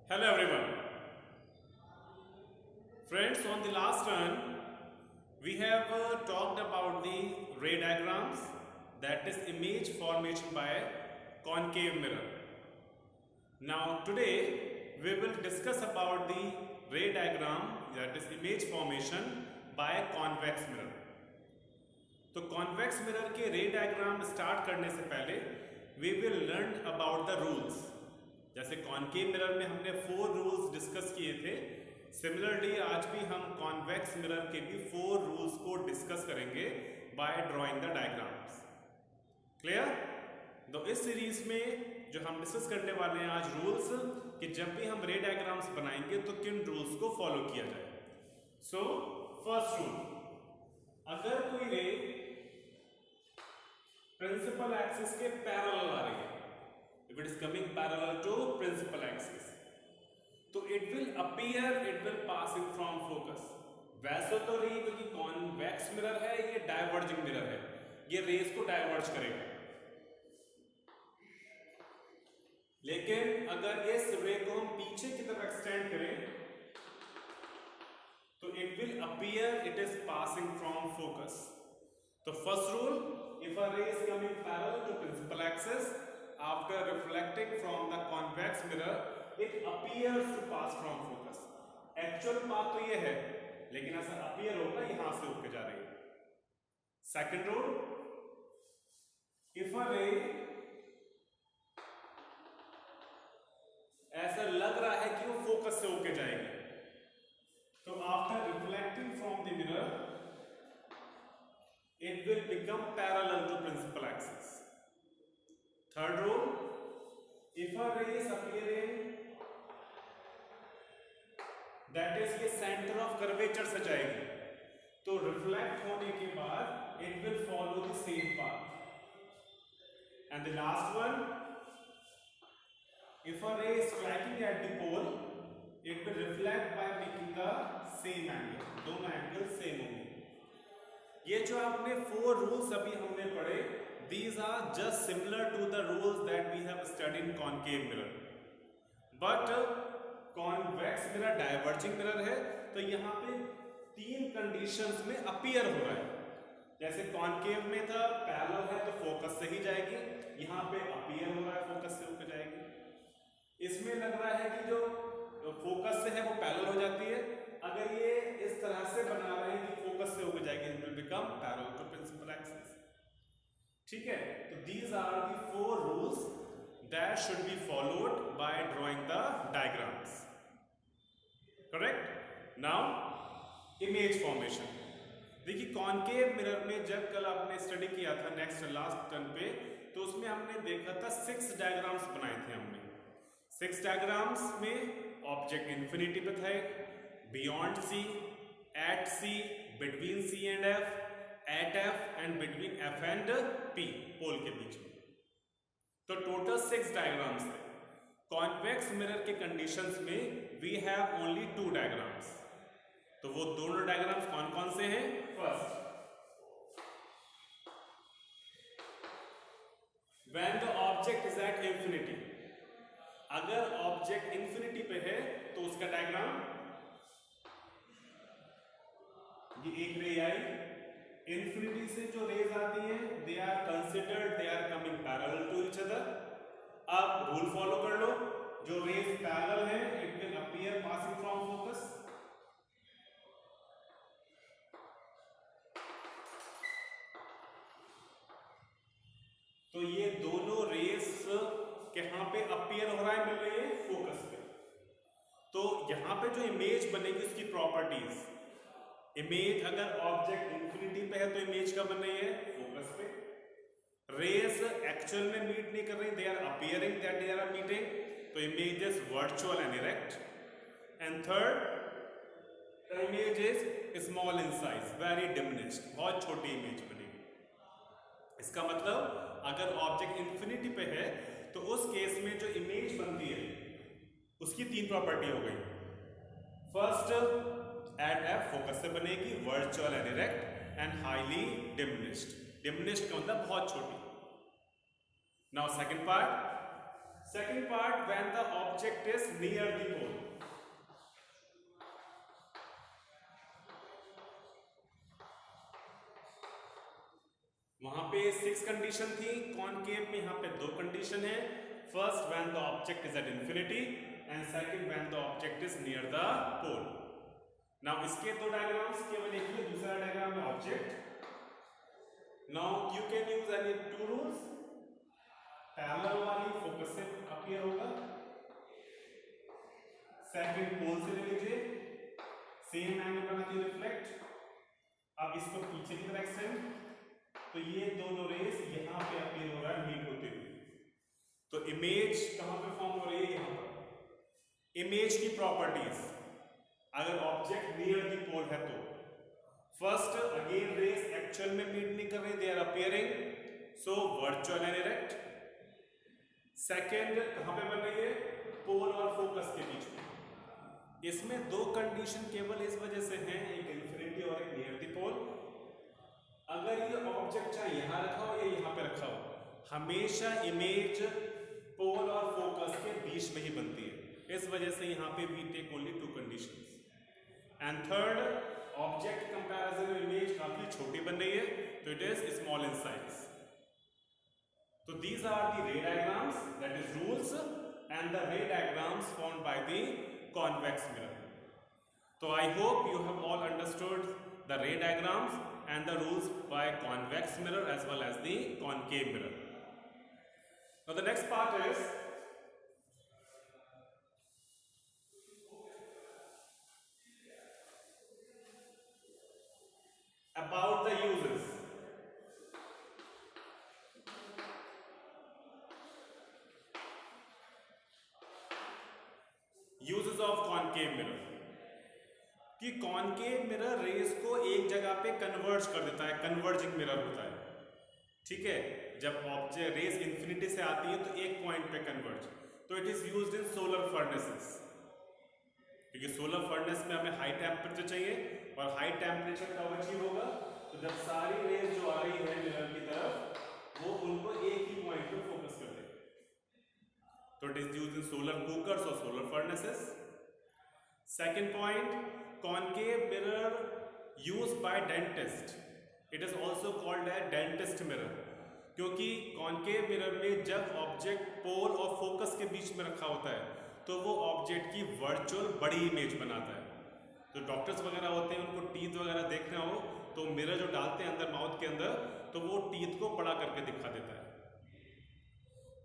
Hello everyone. Friends, on the last run, we have talked about the ray diagrams, that is image formation by concave mirror. Now today we will discuss about the ray diagram, that is image formation by convex mirror. तो convex mirror के ray diagram start करने से पहले we will learn about the rules. जैसे concave mirror में हमने 4 rules discuss किए थे, सिमिलरली आज भी हम कॉन्वेक्स मिरर के भी 4 रूल्स को डिस्कस करेंगे by drawing the diagrams. Clear? तो इस सीरीज में जो हम डिस्कस करने वाले हैं आज रूल्स, कि जब भी हम रे डायग्राम्स बनाएंगे तो किन रूल्स को फॉलो किया जाए. सो फर्स्ट रूल, अगर कोई रे प्रिंसिपल एक्सिस के पैरेलल आ रही है, if it is coming parallel to principal axis, तो it will appear, it will passing from focus. वैसे तो रे क्योंकि कॉन्वेक्स मिरर है, ये डाइवर्जिंग मिरर है, ये रेस को डाइवर्ज करेगा. लेकिन अगर इस रे को हम पीछे की तरफ एक्सटेंड करें तो it will appear it is passing from focus. तो first rule, if a ray is coming parallel to principal axis, after reflecting from the convex mirror, it appears to pass from focus. Actual बात तो ये है, लेकिन ऐसा appear होगा यहां से होकर जा रही है. Second rule, if a ray ऐसा लग रहा है कि वो फोकस से होकर जाएगी, तो after reflecting from the mirror, it will become parallel to principal axis. Third rule, if a ray is appearing, that is ये center of curvature से जाएगी, तो reflect होने के बाद it will follow the same path. And the last one, if a ray is striking at the pole, it will reflect by making the same angle. दोनों angle same होंगे. ये जो आपने 4 रूल्स अभी हमने पढ़े, these are just similar to the rules that we have studied in concave mirror. But convex mirror diverging mirror है, तो यहाँ पे 3 कंडीशंस में अपीयर हो रहा है. जैसे कॉन्केव में था पैरेलल है तो फोकस से ही जाएगी, यहाँ पे अपीयर हो रहा है फोकस से होकर जाएगी. इसमें लग रहा है कि जो फोकस से है वो पैरेलल हो जाती है. अगर ये इस तरह से बना रहे हैं कि फोकस से होकर जाएगी, it will become parallel to principal axis. ठीक है, तो these are the 4 rules that should be followed by drawing the diagrams. Correct? Now image formation. देखिए कॉन्केव मिरर में जब कल आपने स्टडी किया था नेक्स्ट लास्ट टर्न पे, तो उसमें हमने देखा था 6 डायग्राम्स बनाए थे हमने. 6 डायग्राम्स में ऑब्जेक्ट इंफिनिटी पे थे, beyond C, at C, between C and F, at F and between F and P, pole के बीच में. तो टोटल 6 डायग्राम्स थे. कॉन्वेक्स मिरर के कंडीशंस में वी हैव ओनली 2 डायग्राम्स. तो वो दोनों डायग्राम्स कौन कौन से हैं? First, when the object is at infinity. अगर ऑब्जेक्ट इंफिनिटी पे है तो उसका डायग्राम, ये एक रे आई, इंफिनिटी से जो रेज आती हैं they are considered, they are coming parallel to each other. अब रूल फॉलो कर लो, जो रेज पैरेलल है it will appear passing from focus. तो ये दोनों रेज यहाँ पे अपीयर हो रहा है, मिल रही है फोकस पे. तो यहाँ पे जो इमेज बनेगी उसकी प्रॉपर्टीज, इमेज अगर ऑब्जेक्ट इंफिनिटी पे है तो इमेज का बन रही है फोकस पे. रेज एक्चुअल में मीट नहीं कर रही, they are appearing that they are meeting, तो image is virtual and erect. And third, the image is small in size, very diminished, बहुत छोटी इमेज बनेगी. इसका मतलब अगर ऑब्जेक्ट इंफिनिटी पे है तो उस केस में जो इमेज बनती है उसकी 3 प्रॉपर्टी हो गई. फर्स्ट, एट एफ फोकस से बनेगी, virtual and erect and highly diminished. Diminished का मतलब बहुत छोटी. Now second part, Second part, when the object is near the pole. वहां पे 6 कंडीशन थी, कॉनकेव में यहाँ पे 2 कंडीशन है. First, when the object is at infinity, and second, when the object is near the pole. Now इसके 2 diagrams केवल एक ही, दूसरा डायग्राम है object. Now you can use any 2 rules. Parallel वाली फोकस से अपीयर होगा, सेकंड पोल से ले लीजिए, सेम एंगल बना के रिफ्लेक्ट. अब इसको पीछे की तरफ एक्सटेंड, तो ये दोनों रेस यहां पे अपीयर हो रहा है मीट होते हुए. तो इमेज कहां पे फॉर्म हो रही है? यहां पर. इमेज की प्रॉपर्टीज, अगर ऑब्जेक्ट नियर द पोल है तो फर्स्ट, अगेन रेस एक्चुअल में मीट नहीं कर रही, they are appearing, so virtual and erect. Second, कहां पे बन रही है? पोल और फोकस के बीच में. इसमें 2 कंडीशन केवल इस वजह से हैं, एक इंफिनिटी और एक नियर द पोल. अगर ये ऑब्जेक्ट चाहे यहां रखा हो या यहां पे रखा हो, हमेशा इमेज पोल और फोकस के बीच में ही बनती है. इस वजह से यहां पे we take only 2 conditions. And third, object comparison में इमेज काफी छोटी बन रही है, तो it is small in size. तो these are the ray diagrams, that is rules, and the ray diagrams formed by the convex mirror. So I hope you have all understood the ray diagrams and the rules by convex mirror as well as the concave mirror. Now the next part is about the uses. Uses of concave mirror. कि concave mirror race को एक जगह पे converge कर देता है, converging mirror होता है. ठीक है, जब ऑब्जेक्ट रेस इंफिनिटी से आती है तो एक पॉइंट पे कन्वर्ज, तो it is used in solar furnaces. क्योंकि सोलर फर्नेस में हमें हाई टेम्परेचर चाहिए और हाई टेम्परेचर कब अचीव होगा? तो जब सारी रेस जो आ रही है मिरर की तरफ, वो उनको एक ही पॉइंट पे फोकस कर देगी. So it is used in solar cookers or solar furnaces. Second point, concave mirror used by dentist. It is also called a dentist mirror. क्योंकि concave mirror में जब ऑब्जेक्ट पोल और फोकस के बीच में रखा होता है तो वो ऑब्जेक्ट की वर्चुअल बड़ी इमेज बनाता है. जो डॉक्टर्स वगैरह होते हैं, उनको टीथ वगैरह देखना हो तो मिरर जो डालते हैं अंदर माउथ के अंदर, तो वो टीथ को बड़ा करके दिखा देता है.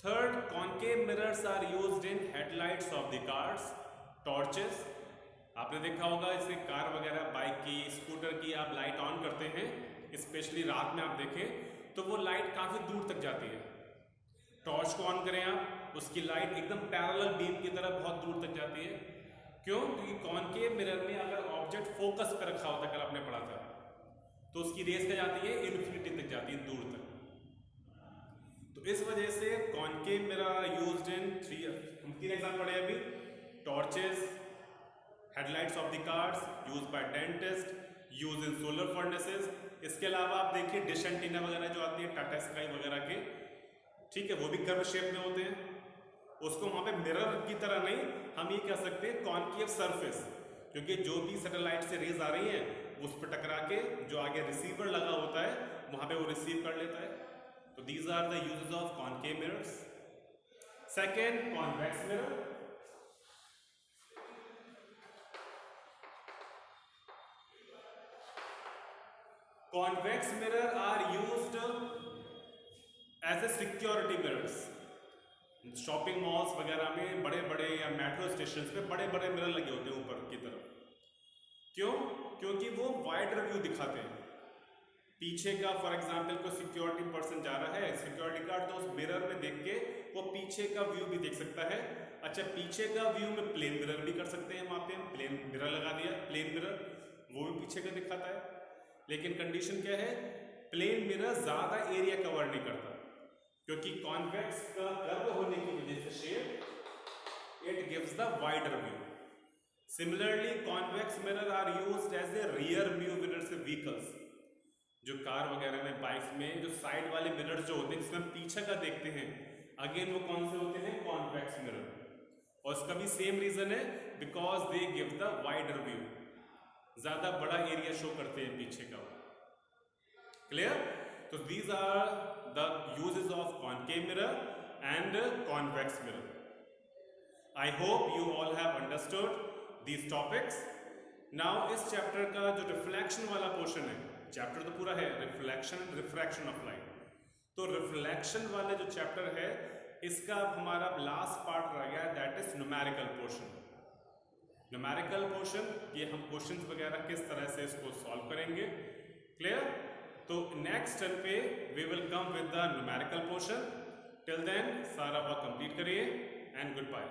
Third, concave mirrors are used in headlights of the cars, torches. आपने देखा होगा इसे कार वगैरह, बाइक की, स्कूटर की आप लाइट ऑन करते हैं, स्पेशली रात में आप देखें तो वो लाइट काफ़ी दूर तक जाती है. टॉर्च को ऑन करें आप, उसकी लाइट एकदम पैरेलल बीम की तरह बहुत दूर तक जाती है. क्यों? क्योंकि कॉनकेव मिरर में अगर ऑब्जेक्ट फोकस पर रखा होता, कल आपने पढ़ा था, तो उसकी रेस क्या जाती है? इन्फिनिटी तक जाती है, दूर तक. तो इस वजह से concave mirror used in 3 example पढ़े अभी. Torches, headlights of the cars, used by dentist, used in solar furnaces. इसके अलावा आप देखिए डिश एंटीना वगैरह जो आती है टाटा स्काई वगैरह के, ठीक है, वो भी कर्व शेप में होते हैं. उसको वहाँ पे मिरर की तरह नहीं, हम ये कह सकते हैं कॉनकेव सरफेस, क्योंकि जो भी सैटेलाइट से रेज आ रही है उस पर टकरा के जो आगे रिसीवर लगा होता है वहाँ पे वो रिसीव कर लेता है. So these are the uses of concave mirrors. Second, convex mirror. Convex mirror are used as a security mirrors. Shopping malls वगैरह में बड़े बड़े या मेट्रो स्टेशन पे बड़े बड़े मिरर लगे होते हैं ऊपर की तरफ. क्यों? क्योंकि वो वाइडर व्यू दिखाते हैं. पीछे का फॉर एग्जाम्पल कोई सिक्योरिटी पर्सन जा रहा है, सिक्योरिटी गार्ड, तो उस मिरर में देख के वो पीछे का व्यू भी देख सकता है. अच्छा, पीछे का व्यू में प्लेन मिरर भी कर सकते हैं, वहाँ पे प्लेन मिरर लगा दिया, प्लेन मिरर, वो भी पीछे का दिखाता है. लेकिन कंडीशन क्या है? प्लेन मिरर ज़्यादा एरिया कवर नहीं करता, क्योंकि कॉन्वेक्स का कर्व होने की वजह से shape, it gives the wider view. Similarly convex mirror are used as a rear view mirrors in vehicles. जो कार वगैरह में, बाइक्स में जो साइड वाले मिरर जो होते हैं जिसमें हम पीछे का देखते हैं, अगेन वो कौन से होते हैं? Convex mirror. और इसका भी सेम रीजन है, because they give the wider view, ज्यादा बड़ा एरिया शो करते हैं पीछे का। क्लियर? तो these are the uses of concave mirror and convex mirror. I hope you all have understood these topics. Now इस चैप्टर का जो रिफ्लेक्शन वाला पोर्शन है, चैप्टर तो पूरा है रिफ्लेक्शन रिफ्रैक्शन ऑफ लाइट, तो रिफ्लेक्शन वाला जो चैप्टर है इसका अब हमारा लास्ट पार्ट रह गया, that is numerical portion. Numerical portion, ये हम क्वेश्चंस वगैरह किस तरह से इसको सॉल्व करेंगे। क्लियर? तो नेक्स्ट टर्न पे we will come with the numerical portion. Till then सारा वर्क कंप्लीट करिए एंड गुड बाय।